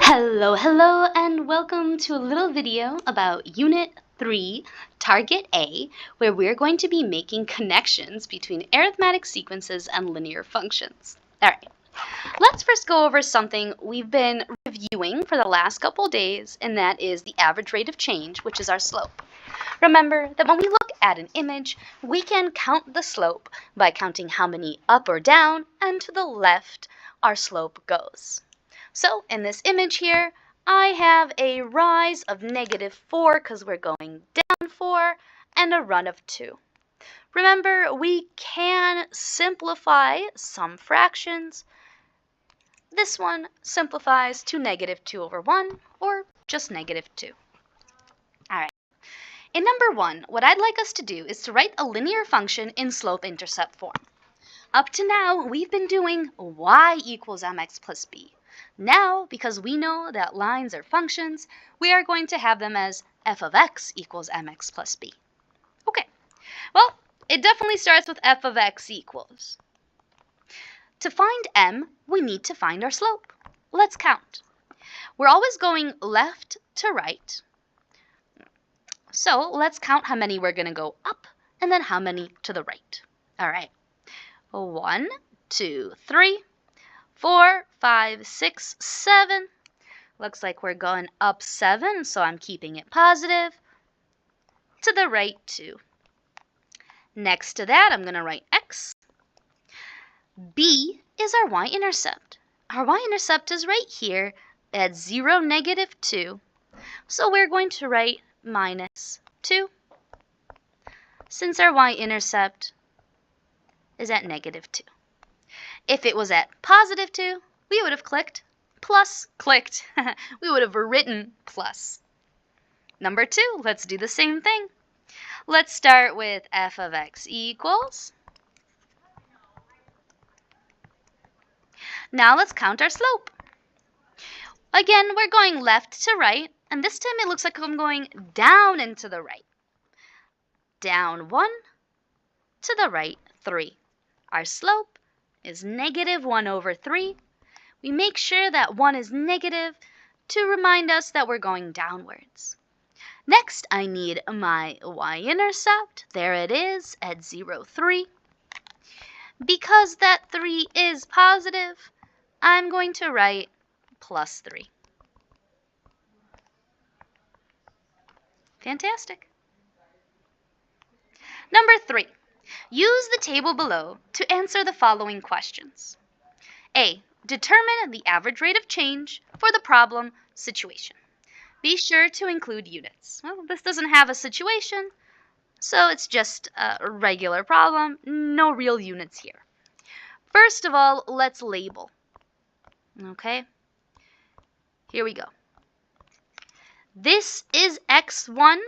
Hello, hello, and welcome to a little video about Unit 3, Target A, where we're going to be making connections between arithmetic sequences and linear functions. Alright, let's first go over something we've been reviewing for the last couple days, and that is the average rate of change, which is our slope. Remember that when we look at an image, we can count the slope by counting how many up or down and to the left our slope goes. So in this image here, I have a rise of -4 because we're going down 4 and a run of 2. Remember, we can simplify some fractions. This one simplifies to -2/1 or just -2. All right. In number 1, what I'd like us to do is to write a linear function in slope-intercept form. Up to now, we've been doing y equals mx plus b. Now, because we know that lines are functions, we are going to have them as f of x equals mx plus b. Okay, well, it definitely starts with f of x equals. To find m, we need to find our slope. Let's count. We're always going left to right. So let's count how many we're going to go up and then how many to the right. All right. 1, 2, 3, 4, 5, 6, 7. Looks like we're going up 7, so I'm keeping it positive. To the right 2. Next to that, I'm going to write x. B is our y-intercept. Our y-intercept is right here at 0, -2. So we're going to write -2, since our y-intercept is at -2. If it was at +2, we would have clicked. We would have written plus. Number 2, let's do the same thing. Let's start with f of x equals. Now let's count our slope. Again, we're going left to right, and this time it looks like I'm going down and to the right. Down 1, to the right 3. Our slope is -1/3. We make sure that 1 is negative to remind us that we're going downwards. Next, I need my y-intercept. There it is at 0, 3. Because that 3 is positive, I'm going to write +3. Fantastic. Number 3. Use the table below to answer the following questions. A. Determine the average rate of change for the problem situation. Be sure to include units. Well, this doesn't have a situation, so it's just a regular problem. No real units here. First of all, let's label. Okay? Here we go. This is x1.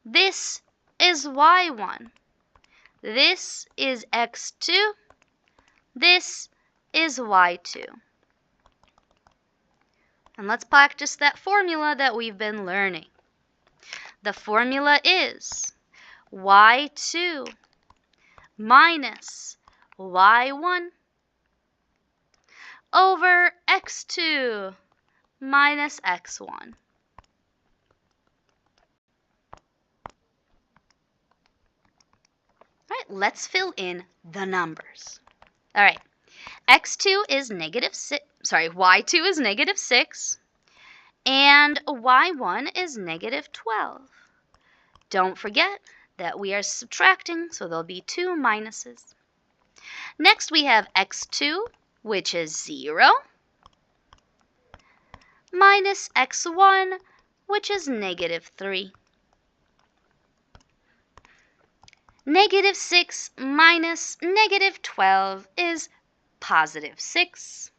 This is y1. This is x2. This is y2. And let's practice that formula that we've been learning. The formula is y2 minus y1 over x2 minus x1. All right, let's fill in the numbers. All right, y2 is -6, and y1 is -12. Don't forget that we are subtracting, so there'll be 2 minuses. Next, we have x2, which is 0, minus x1, which is -3. -6 minus -12 is +6.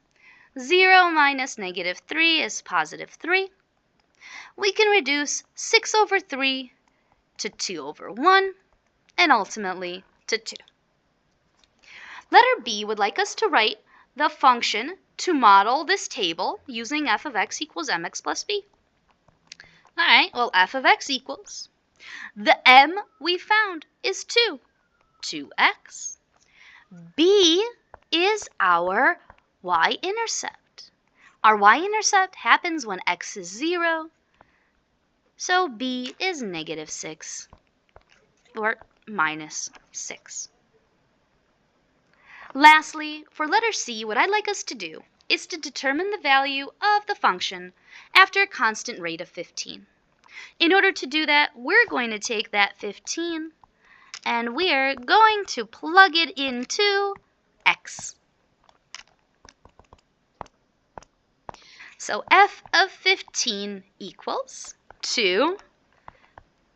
0 minus -3 is +3. We can reduce 6/3 to 2/1, and ultimately to 2. Letter B would like us to write the function to model this table using f of x equals mx plus b. All right, well, f of x equals. The m we found is 2. 2x. B is our y-intercept. Our y-intercept happens when x is 0, so B is -6 or -6. Lastly, for letter C, what I'd like us to do is to determine the value of the function after a constant rate of 15. In order to do that, we're going to take that 15 and we're going to plug it into x. So f of 15 equals 2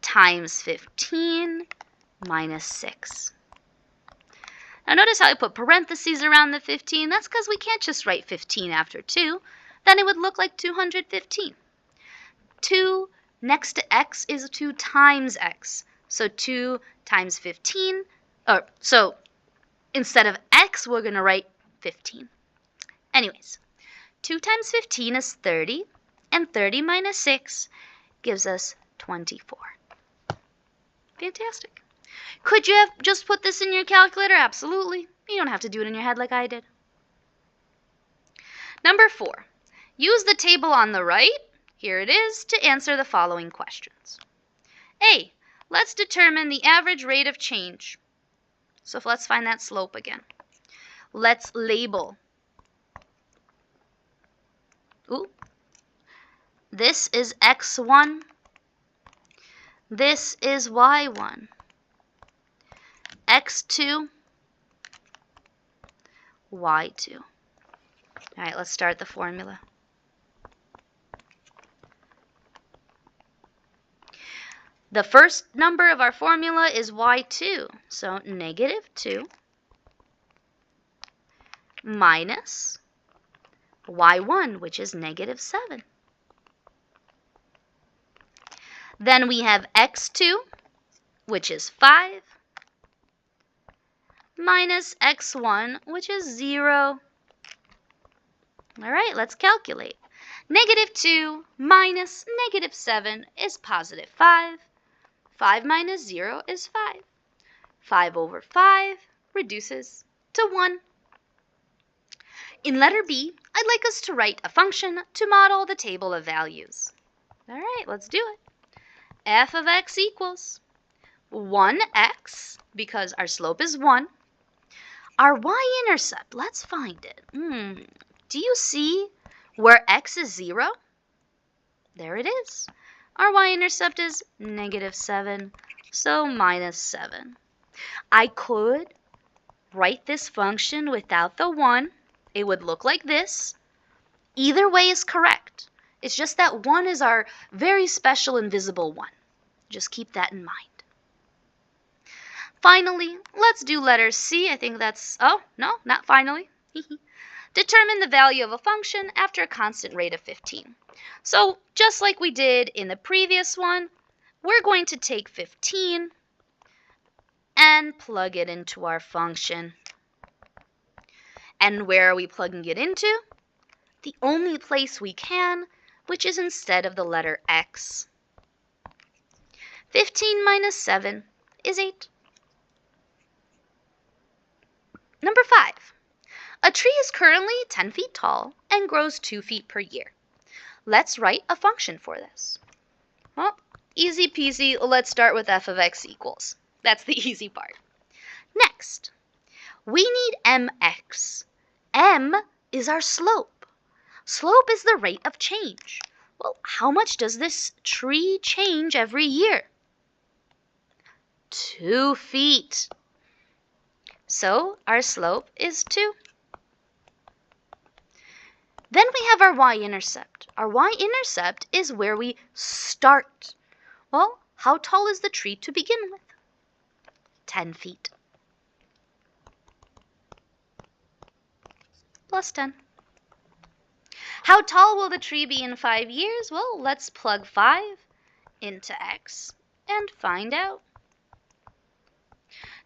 times 15 minus 6. Now notice how I put parentheses around the 15. That's because we can't just write 15 after 2. Then it would look like 215. 2 next to x is 2 times x. So 2 times 15, so instead of x, we're going to write 15. Anyways, 2 times 15 is 30, and 30 minus 6 gives us 24. Fantastic. Could you have just put this in your calculator? Absolutely. You don't have to do it in your head like I did. Number 4. Use the table on the right, here it is, to answer the following questions. A. Let's determine the average rate of change. So let's find that slope again. Let's label. Ooh. This is x1. This is y1. x2, y2. All right, let's start the formula. The first number of our formula is y2, so -2 minus y1, which is -7. Then we have x2, which is 5, minus x1, which is 0. All right, let's calculate. -2 minus -7 is +5. 5 minus 0 is 5. 5 over 5 reduces to 1. In letter B, I'd like us to write a function to model the table of values. All right, let's do it. F of x equals 1x, because our slope is 1. Our y-intercept, let's find it. Do you see where x is 0? There it is. Our y-intercept is -7, so -7. I could write this function without the 1. It would look like this. Either way is correct. It's just that 1 is our very special invisible 1. Just keep that in mind. Finally, let's do letter C. I think that's, oh, no, not finally. Determine the value of a function after a constant rate of 15. So just like we did in the previous one, we're going to take 15 and plug it into our function. And where are we plugging it into? The only place we can, which is instead of the letter x. 15 minus 7 is 8. Number 5. A tree is currently 10 feet tall and grows 2 feet per year. Let's write a function for this. Well, easy peasy, let's start with f of x equals. That's the easy part. Next, we need mx. M is our slope. Slope is the rate of change. Well, how much does this tree change every year? 2 feet. So our slope is 2. Then we have our y-intercept. Our y-intercept is where we start. Well, how tall is the tree to begin with? 10 feet. Plus 10. How tall will the tree be in 5 years? Well, let's plug 5 into x and find out.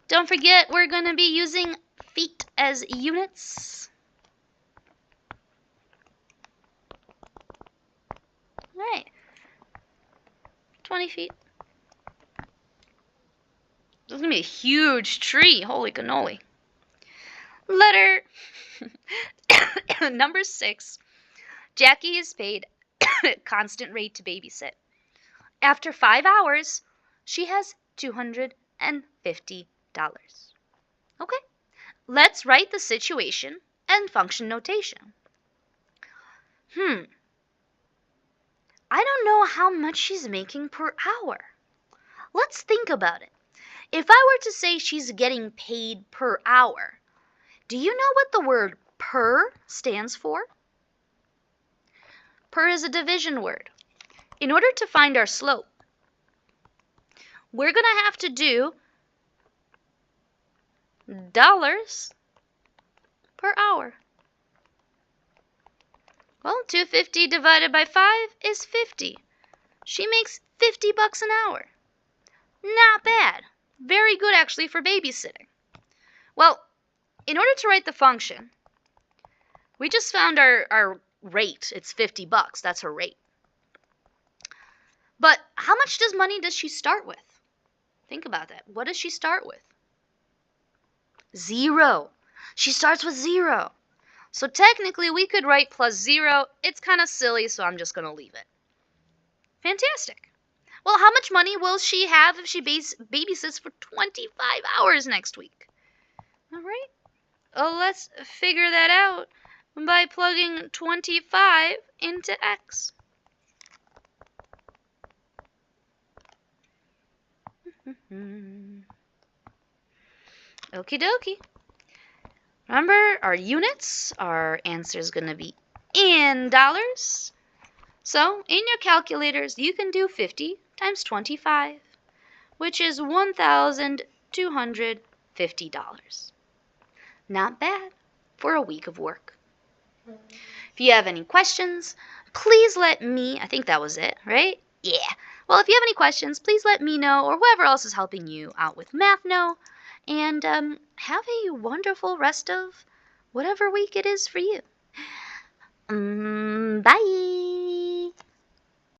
Don't forget, we're going to be using feet as units. All right. 20 feet. This is going to be a huge tree. Holy cannoli. Letter number 6. Jackie is paid constant rate to babysit. After 5 hours, she has $250. Okay, let's write the situation and function notation. I don't know how much she's making per hour. Let's think about it. If I were to say she's getting paid per hour, do you know what the word per stands for? Per is a division word. In order to find our slope, we're going to have to do dollars per hour. Well, 250 divided by 5 is 50. She makes $50 an hour. Not bad. Very good, actually, for babysitting. Well, in order to write the function, we just found our rate. It's $50. That's her rate. But how much money does she start with? Think about that. What does she start with? 0. She starts with 0. So technically, we could write plus 0. It's kind of silly, so I'm just going to leave it. Fantastic. Well, how much money will she have if she babysits for 25 hours next week? All right. Let's figure that out by plugging 25 into x. Okie dokie. Remember, our units, our answer is going to be in dollars. So, in your calculators, you can do 50 times 25, which is $1,250. Not bad for a week of work. If you have any questions, please let me, I think that was it, right? Yeah. Well, if you have any questions, please let me know, or whoever else is helping you out with math know. And have a wonderful rest of whatever week it is for you. Bye.